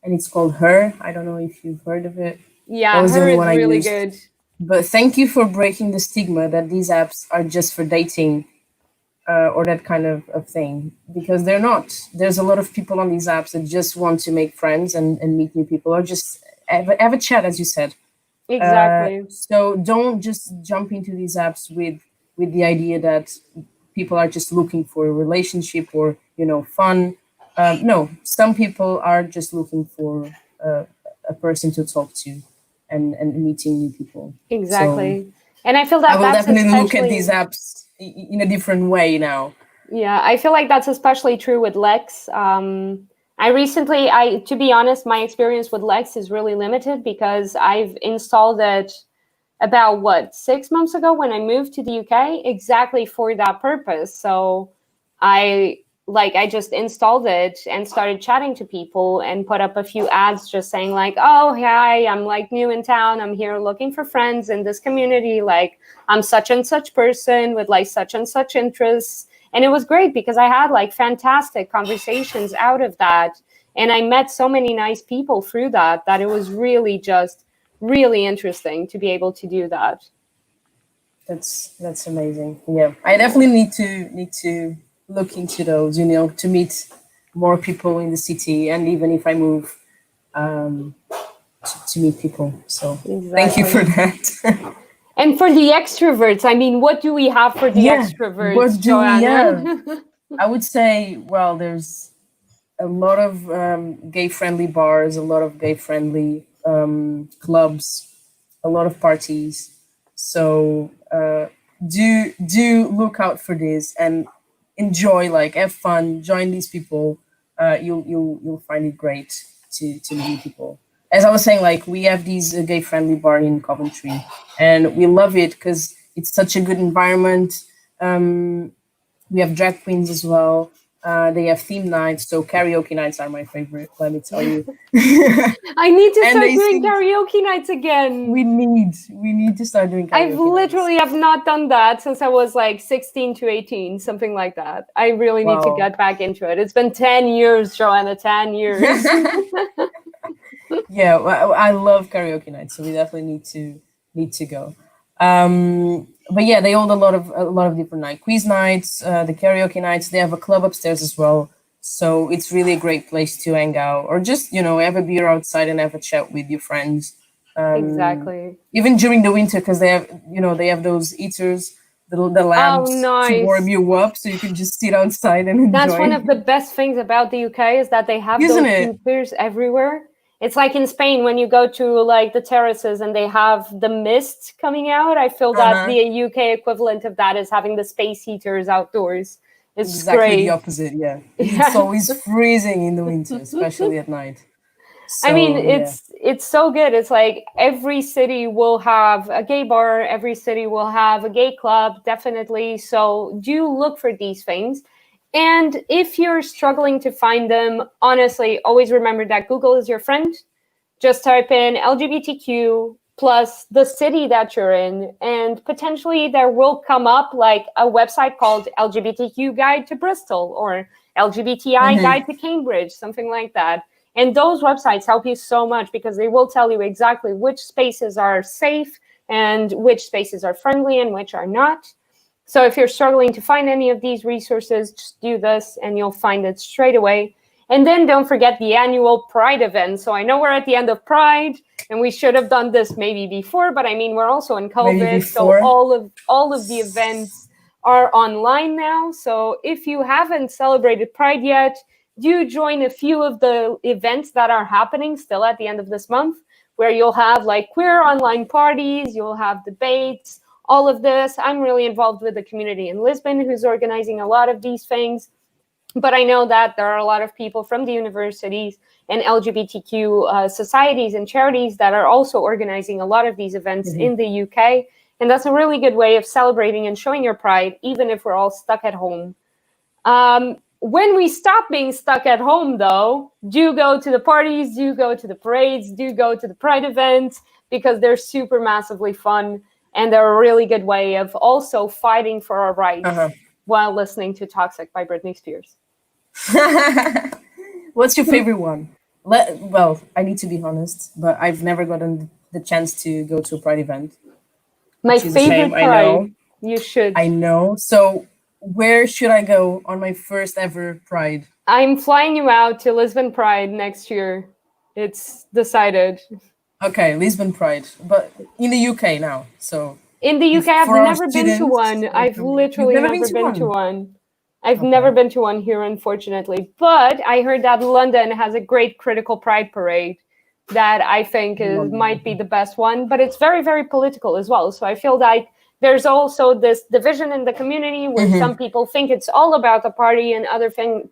and it's called Her. I don't know if you've heard of it. That Yeah, was the her only is one I really used. good. But thank you for breaking the stigma that these apps are just for dating, or that kind of thing, because they're not. There's a lot of people on these apps that just want to make friends and meet new people, or just have a chat, as you said. Exactly. So don't just jump into these apps with the idea that people are just looking for a relationship or fun. No, some people are just looking for a person to talk to and meeting new people. So Exactly. And I feel I that will that's definitely look at these especially, apps in a different way now. yeah, I feel like that's especially true with Lex. To be honest, my experience with Lex is really limited because I've installed it about 6 months ago when I moved to the UK exactly for that purpose. So I I just installed it and started chatting to people and put up a few ads just saying like, oh, hi, I'm like new in town. I'm here looking for friends in this community. Like I'm such and such person with like such and such interests. And it was great because I had like fantastic conversations out of that. And I met so many nice people through that it was really just really interesting to be able to do that. That's amazing. Yeah, I definitely need to look into those. To meet more people in the city, and even if I move, um, to meet people. So thank you for Exactly. that. And for the extroverts, I mean, what do we have for the Yeah, extroverts, what do we have? Joanna? I would say, well, there's a lot of gay friendly bars, a lot of gay friendly clubs, a lot of parties. So do look out for this and enjoy, like have fun, join these people. You'll find it great to meet people. As I was saying, like we have these gay friendly bar in Coventry, and we love it because it's such a good environment. We have drag queens as well. They have theme nights, so karaoke nights are my favorite. Let me tell you. I need to And start they doing sing. karaoke nights again. We need to start doing I've karaoke nights. literally have not done that since I was like 16 to 18, something like that. I really need to Wow. get back into it. It's been 10 years, Joanna, 10 years. Yeah, well, I love karaoke nights, so we definitely need to go. But yeah, they hold a lot of different quiz nights, the karaoke nights. They have a club upstairs as well, so it's really a great place to hang out or just have a beer outside and have a chat with your friends. Um, Exactly. Even during the winter, because they have those heaters, the Oh, lamps to warm nice. you up, so you can just sit outside and That's one enjoy. of the best things about the UK is that they have Isn't those it? heaters everywhere. It's like in Spain when you go to like the terraces and they have the mist coming out. I feel that Uh-huh. the UK equivalent of that is having the space heaters outdoors. It's Exactly the great. opposite, yeah. It's Yeah. always freezing in the winter, especially at night. I mean, So yeah. it's so good. It's like every city will have a gay bar, every city will have a gay club, definitely. So do look for these things. And if you're struggling to find them, honestly, always remember that Google is your friend. Just type in LGBTQ plus the city that you're in, and potentially there will come up like a website called LGBTQ Guide to Bristol or LGBTI Hmm. Guide to Cambridge, something like that. And those websites help you so much because they will tell you exactly which spaces are safe and which spaces are friendly and which are not. So if you're struggling to find any of these resources, just do this and you'll find it straight away. And then don't forget the annual Pride event. So I know we're at the end of Pride and we should have done this maybe before, but I mean we're also in Maybe COVID, so before. all of the events are online now. So if you haven't celebrated Pride yet, do join a few of the events that are happening still at the end of this month, where you'll have like queer online parties, you'll have debates, all of this. I'm really involved with the community in Lisbon who's organizing a lot of these things. But I know that there are a lot of people from the universities and LGBTQ societies and charities that are also organizing a lot of these events Hmm. in the UK. And that's a really good way of celebrating and showing your pride, even if we're all stuck at home. When we stop being stuck at home, though, do go to the parties, do go to the parades, do go to the Pride events because they're super massively fun and they're a really good way of also fighting for our rights Uh-huh. while listening to Toxic by Britney Spears. What's your favorite one? Well, I need to be honest, but I've never gotten the chance to go to a Pride event, My which is a shame. favorite I Pride, know. you should. I know. So where should I go on my first ever Pride? I'm flying you out to Lisbon Pride next year. It's decided. Okay, Lisbon Pride, but in the UK now. So In the if UK, I've for our never been to students one. that are I've coming, you've literally never been never to been to one. one. I've never Okay. been to one here, unfortunately. But I heard that London has a great critical pride parade that I think might be London. the best one. But it's very, very political as well. So I feel like there's also this division in the community where Hmm. some people think it's all about the party and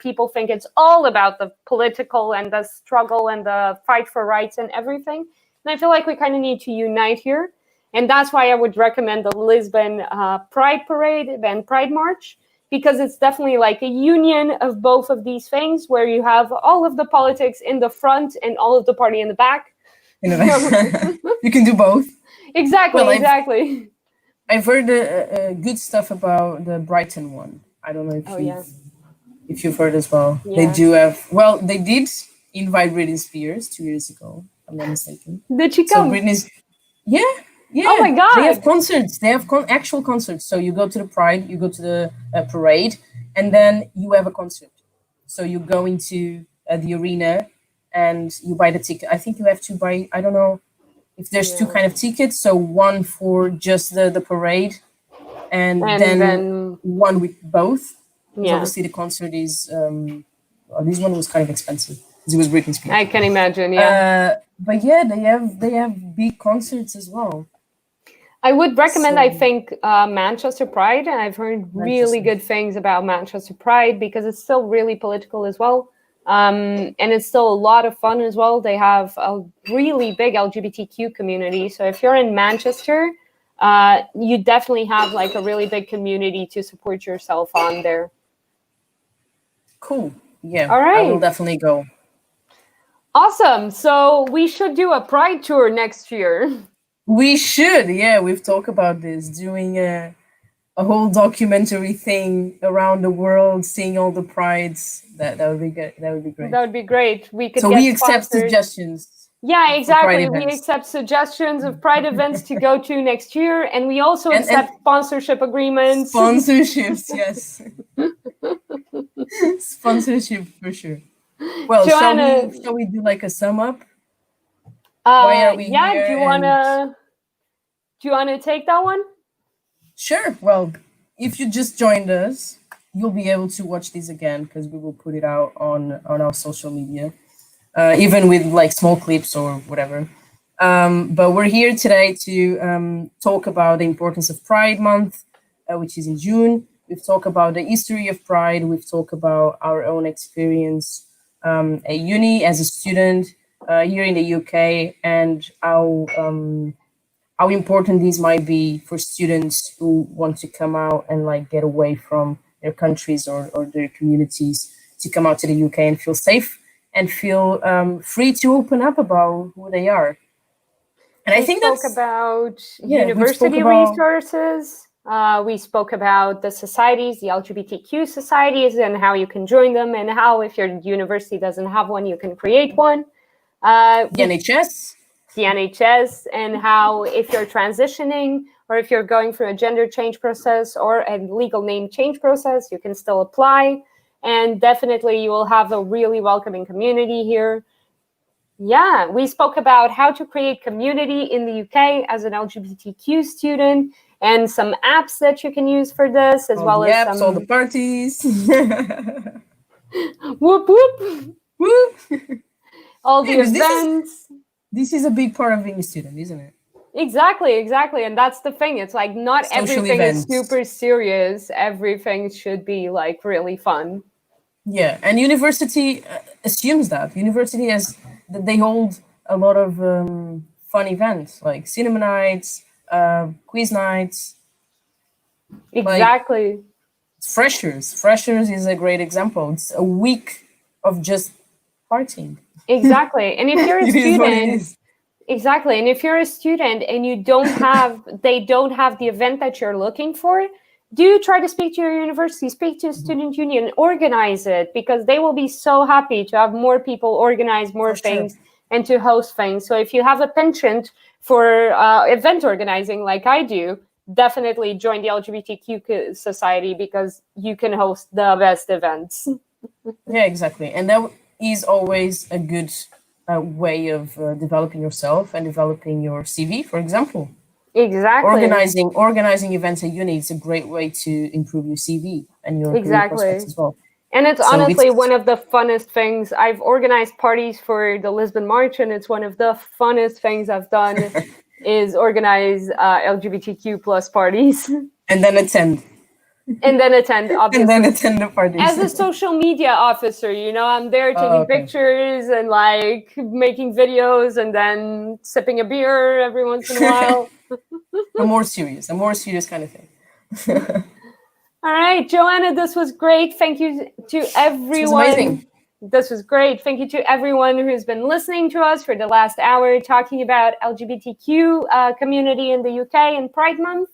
people think it's all about the political and the struggle and the fight for rights and everything. And I feel like we kind of need to unite here. And that's why I would recommend the Lisbon Pride Parade and Pride March, because it's definitely like a union of both of these things where you have all of the politics in the front and all of the party in the back. You can do both. Well, Exactly, I've exactly. I've heard good stuff about the Brighton one. I don't know Oh, if yeah. you've heard as well. They Yeah. do have. Well, they did invite Britney Spears 2 years ago. I'm not mistaken. Did she So come? Britney's, yeah. Oh my God. They have concerts. They have actual concerts. So you go to the Pride, you go to the parade, and then you have a concert. So you go into the arena and you buy the ticket. I think you have to buy, I don't know if there's two Yeah. kind of tickets. So one for just the parade and then one with both. Because yeah, obviously the concert is, well, this one was kind of expensive because it was Britney Spears. I can imagine. Yeah. But yeah, they have big concerts as well. I would recommend, I So- think, Manchester Pride. I've heard really Manchester. good things about Manchester Pride because it's still really political as well. And it's still a lot of fun as well. They have a really big LGBTQ community. So if you're in Manchester, you definitely have like a really big community to support yourself on there. Cool. Yeah, All right. I will definitely go. Awesome. So we should do a Pride tour next year. We should. Yeah, we've talked about this, doing a whole documentary thing around the world, seeing all the prides. That would be good. That would be great. That would be great. We could So get we accept sponsored. suggestions. Yeah, Pride exactly. We events. accept suggestions of Pride events to go to next year, and we also And- accept sponsorship agreements. Sponsorships, yes. Sponsorship for sure. Well, Joanna, shall we do like a sum up? Why are we yeah, here? do you wanna take that one? Sure. Well, if you just joined us, you'll be able to watch these again because we will put it out on our social media, even with like small clips or whatever. But we're here today to talk about the importance of Pride Month, which is in June. We've talked about the history of Pride. We've talked about our own experience at uni as a student here in the UK, and how important these might be for students who want to come out and like get away from their countries or their communities to come out to the UK and feel safe and feel free to open up about who they are. And I think we spoke that's about yeah, we university spoke about- resources. We spoke about the societies, the LGBTQ societies, and how you can join them, and how if your university doesn't have one, you can create one. the NHS. The NHS, and how if you're transitioning or if you're going through a gender change process or a legal name change process, you can still apply. And definitely you will have a really welcoming community here. Yeah, we spoke about how to create community in the UK as an LGBTQ student and some apps that you can use for this, as All well the as apps, some all the parties. whoop whoop, Woo! all the Yeah, 'cause events. This is a big part of being a student, isn't it? Exactly. And that's the thing. It's like not Social everything events. is super serious. Everything should be like really fun. Yeah, and university assumes that. University has, that they hold a lot of fun events like cinema nights, quiz nights. Exactly. Freshers is a great example. It's a week of just partying. Exactly. And if you're a It is what it student, is. exactly. And if you're a student and you don't have, they don't have the event that you're looking for, do try to speak to your university, speak to a student union, organize it, because they will be so happy to have more people organize more For sure. things and to host things. So if you have a penchant for event organizing like I do, definitely join the LGBTQ society because you can host the best events. Yeah, exactly. And that is always a good way of developing yourself and developing your CV, for example. Exactly. Organizing events at uni is a great way to improve your CV and your career prospects as well. And it's So honestly it's- one of the funnest things. I've organized parties for the Lisbon March, and it's one of the funnest things I've done is organize LGBTQ plus parties. And then attend. And then attend, obviously. And then attend the parties. As a social media officer, you know, I'm there taking okay. pictures and like making videos and then sipping a beer every once in a while. a more serious kind of thing. All right, Joanna, this was great. Thank you to everyone. amazing. This was great. Thank you to everyone who's been listening to us for the last hour talking about LGBTQ community in the UK and Pride Month.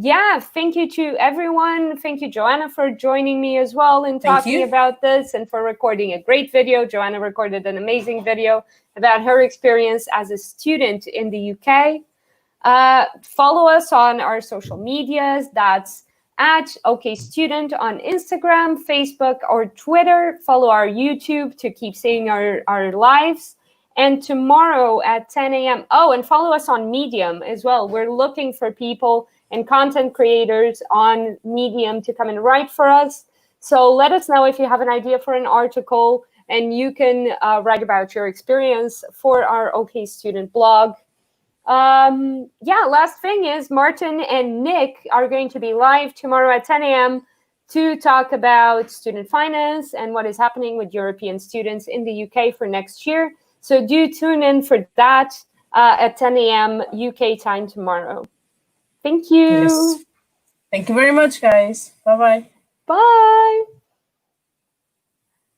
yeah, thank you to everyone. Thank you, Joanna, for joining me as well in talking about this, and for recording a great video. Joanna recorded an amazing video about her experience as a student in the UK. Follow us on our social medias. That's at OK Student on Instagram, Facebook, or Twitter. Follow our YouTube to keep seeing our lives. And tomorrow at 10 a.m. Oh, and follow us on Medium as well. We're looking for people and content creators on Medium to come and write for us. So let us know if you have an idea for an article, and you can write about your experience for our OK Student blog. Yeah, last thing is Martin and Nick are going to be live tomorrow at 10 a.m. to talk about student finance and what is happening with European students in the UK for next year. So do tune in for that at 10 a.m. UK time tomorrow. Thank you. Yes. Thank you very much, guys. Bye-bye. Bye.